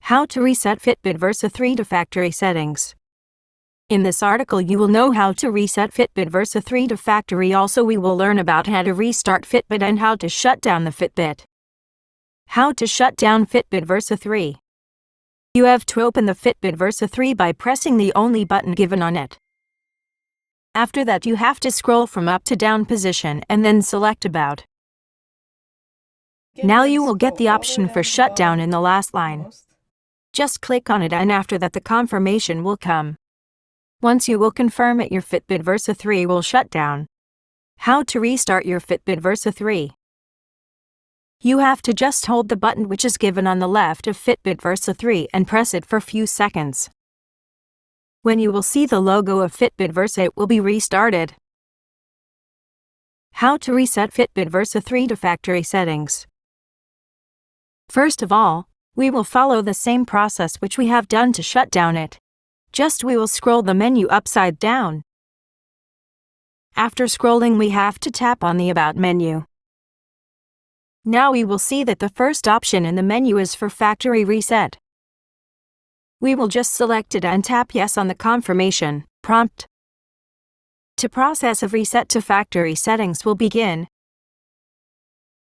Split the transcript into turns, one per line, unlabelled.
How to reset Fitbit Versa 3 to factory settings. In this article you will know how to reset Fitbit Versa 3 to factory. Also we will learn about how to restart Fitbit and how to shut down the Fitbit. How to shut down Fitbit Versa 3. You have to open the Fitbit Versa 3 by pressing the only button given on it. After that you have to scroll from up to down position and then select About. Now you will get the option for shutdown in the last line. Just click on it and after that the confirmation will come. Once you will confirm it, your Fitbit Versa 3 will shut down. How to restart your Fitbit Versa 3. You have to just hold the button which is given on the left of Fitbit Versa 3 and press it for few seconds. When you will see the logo of Fitbit Versa, it will be restarted. How to reset Fitbit Versa 3 to factory settings. First of all, we will follow the same process which we have done to shut down it. Just we will scroll the menu upside down. After scrolling we have to tap on the About menu. Now we will see that the first option in the menu is for factory reset. We will just select it and tap yes on the confirmation prompt. The process of reset to factory settings will begin.